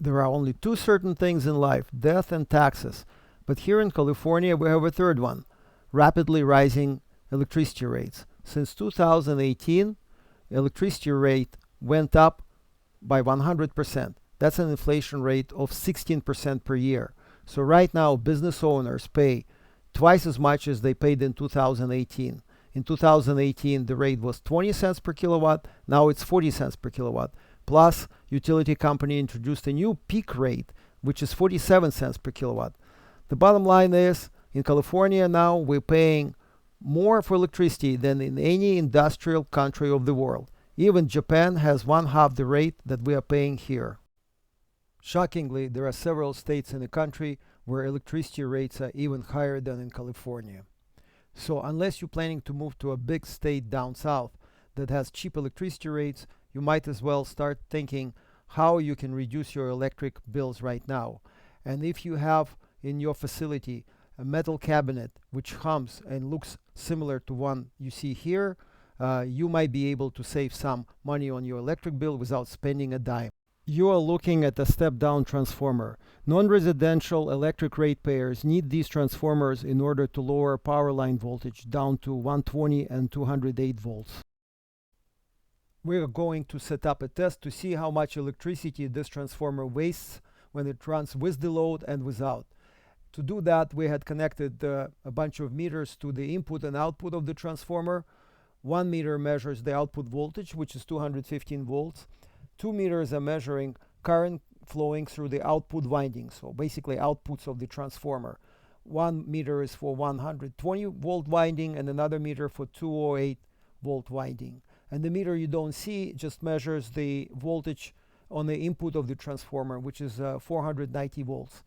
There are only two certain things in life, death and taxes. But here in California, we have a third one, rapidly rising electricity rates. Since 2018, electricity rate went up by 100%. That's an inflation rate of 16% per year. So right now, business owners pay twice as much as they paid in 2018. In 2018, the rate was 20 cents per kilowatt. Now it's 40 cents per kilowatt. Plus, utility company introduced a new peak rate, which is 47 cents per kilowatt. The bottom line is, in California now, we're paying more for electricity than in any industrial country of the world. Even Japan has one half the rate that we are paying here. Shockingly, there are several states in the country where electricity rates are even higher than in California. So unless you're planning to move to a big state down south that has cheap electricity rates, you might as well start thinking how you can reduce your electric bills right now. And if you have in your facility a metal cabinet which hums and looks similar to one you see here, you might be able to save some money on your electric bill without spending a dime. You are looking at a step-down transformer. Non-residential electric ratepayers need these transformers in order to lower power line voltage down to 120 and 208 volts. We are going to set up a test to see how much electricity this transformer wastes when it runs with the load and without. To do that, we had connected a bunch of meters to the input and output of the transformer. One meter measures the output voltage, which is 215 volts. 2 meters are measuring current flowing through the output winding, so basically outputs of the transformer. 1 meter is for 120 volt winding and another meter for 208 volt winding. And the meter you don't see just measures the voltage on the input of the transformer, which is 490 volts.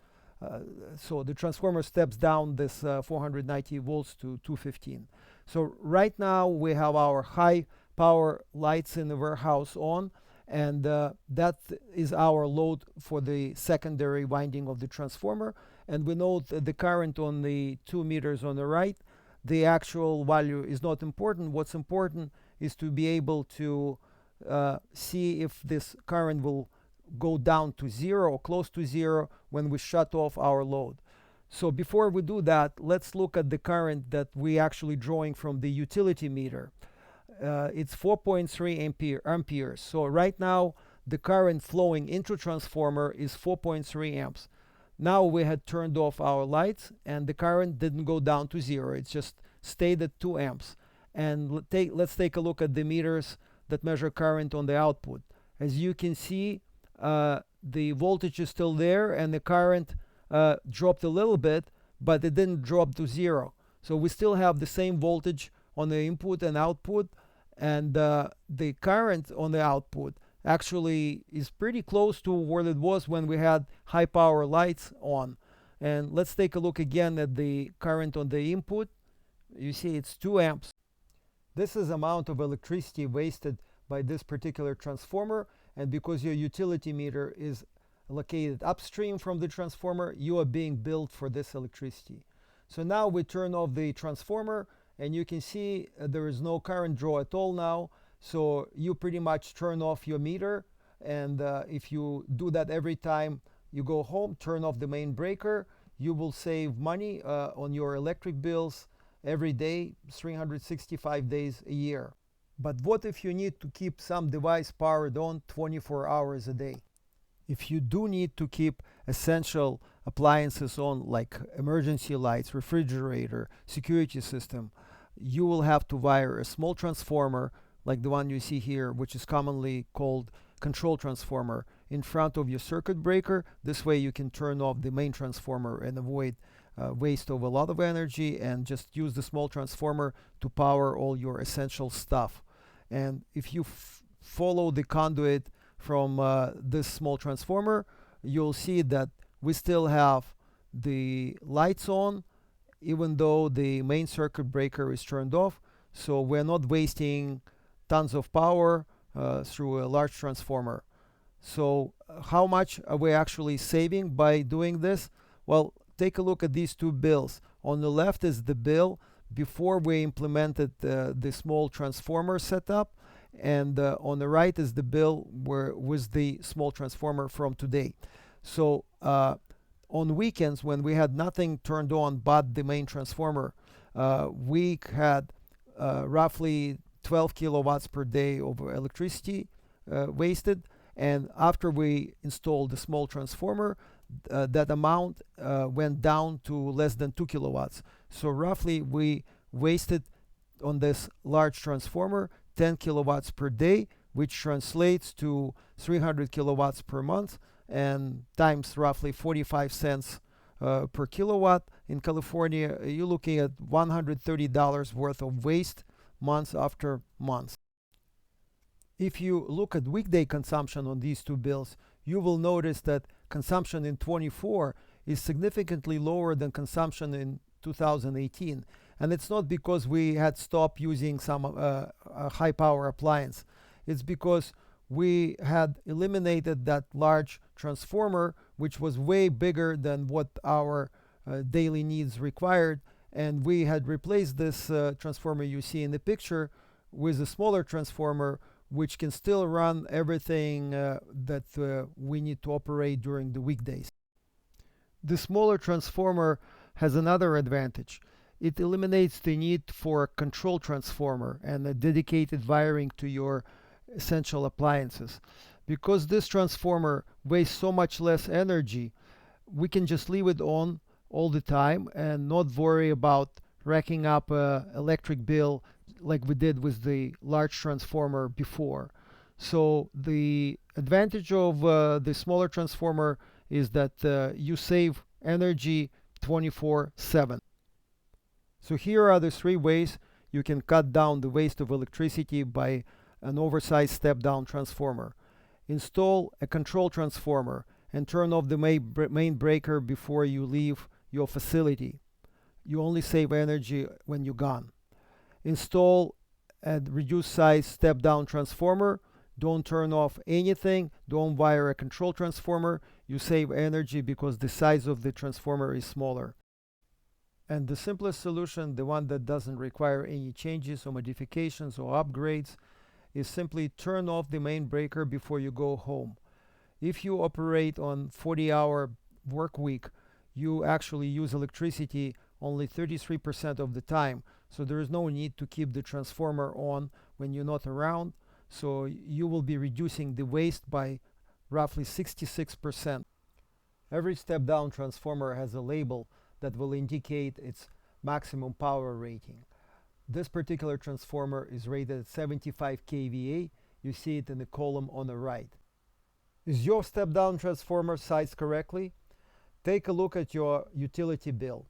So the transformer steps down this 490 volts to 215. So right now we have our high power lights in the warehouse on, and that is our load for the secondary winding of the transformer. And we know that the current on the 2 meters on the right, the actual value is not important. What's important is to be able to see if this current will go down to zero or close to zero when we shut off our load. So before we do that, let's look at the current that we actually drawing from the utility meter. It's 4.3 amperes. So right now the current flowing into transformer is 4.3 amps. Now we had turned off our lights and the current didn't go down to zero. It just stayed at 2 amps. And let's take a look at the meters that measure current on the output. As you can see, the voltage is still there and the current dropped a little bit, but it didn't drop to zero. So we still have the same voltage on the input and output, and the current on the output actually is pretty close to what it was when we had high power lights on. And let's take a look again at the current on the input. You see it's 2 amps. This is the amount of electricity wasted by this particular transformer, and because your utility meter is located upstream from the transformer, you are being billed for this electricity. So now we turn off the transformer and you can see there is no current draw at all now. So you pretty much turn off your meter, and if you do that every time you go home, turn off the main breaker, you will save money on your electric bills every day, 365 days a year. But what if you need to keep some device powered on 24 hours a day? If you do need to keep essential appliances on, like emergency lights, refrigerator, security system, you will have to wire a small transformer like the one you see here, which is commonly called control transformer, in front of your circuit breaker. This way you can turn off the main transformer and avoid waste of a lot of energy, and just use the small transformer to power all your essential stuff. And if you follow the conduit from this small transformer, you'll see that we still have the lights on even though the main circuit breaker is turned off. So we're not wasting tons of power through a large transformer. So how much are we actually saving by doing this? Well, take a look at these two bills. On the left is the bill before we implemented the small transformer setup, and on the right is the bill with the small transformer from today. So on weekends, when we had nothing turned on but the main transformer, we had roughly 12 kilowatts per day of electricity wasted. And after we installed the small transformer, that amount went down to less than 2 kilowatts. So roughly we wasted on this large transformer 10 kilowatts per day, which translates to 300 kilowatts per month, and times roughly 45 cents per kilowatt. In California, you're looking at $130 worth of waste month after month. If you look at weekday consumption on these two bills, you will notice that consumption in 24 is significantly lower than consumption in 2018. And it's not because we had stopped using some high power appliance. It's because we had eliminated that large transformer, which was way bigger than what our daily needs required. And we had replaced this transformer you see in the picture with a smaller transformer, which can still run everything that we need to operate during the weekdays. The smaller transformer has another advantage. It eliminates the need for a control transformer and a dedicated wiring to your essential appliances. Because this transformer wastes so much less energy, we can just leave it on all the time and not worry about racking up an electric bill like we did with the large transformer before. So the advantage of the smaller transformer is that you save energy 24/7. So here are the 3 ways you can cut down the waste of electricity by an oversized step-down transformer. Install a control transformer and turn off the main breaker before you leave your facility. You only save energy when you're gone. Install a reduced size step-down transformer. Don't turn off anything. Don't wire a control transformer. You save energy because the size of the transformer is smaller. And the simplest solution, the one that doesn't require any changes or modifications or upgrades, is simply turn off the main breaker before you go home. If you operate on 40-hour work week, you actually use electricity only 33% of the time. So there is no need to keep the transformer on when you're not around. So you will be reducing the waste by roughly 66%. Every step-down transformer has a label that will indicate its maximum power rating. This particular transformer is rated at 75 kVA. You see it in the column on the right. Is your step-down transformer sized correctly? Take a look at your utility bill.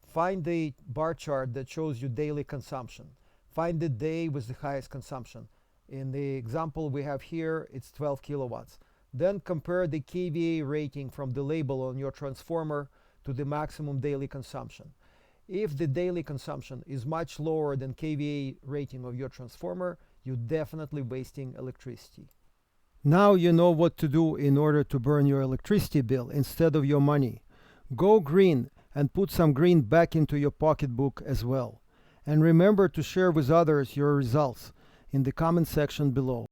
Find the bar chart that shows you daily consumption. Find the day with the highest consumption. In the example we have here, it's 12 kilowatts. Then compare the kVA rating from the label on your transformer to the maximum daily consumption. If the daily consumption is much lower than kVA rating of your transformer, you're definitely wasting electricity. Now you know what to do in order to burn your electricity bill instead of your money. Go green and put some green back into your pocketbook as well. And remember to share with others your results in the comment section below.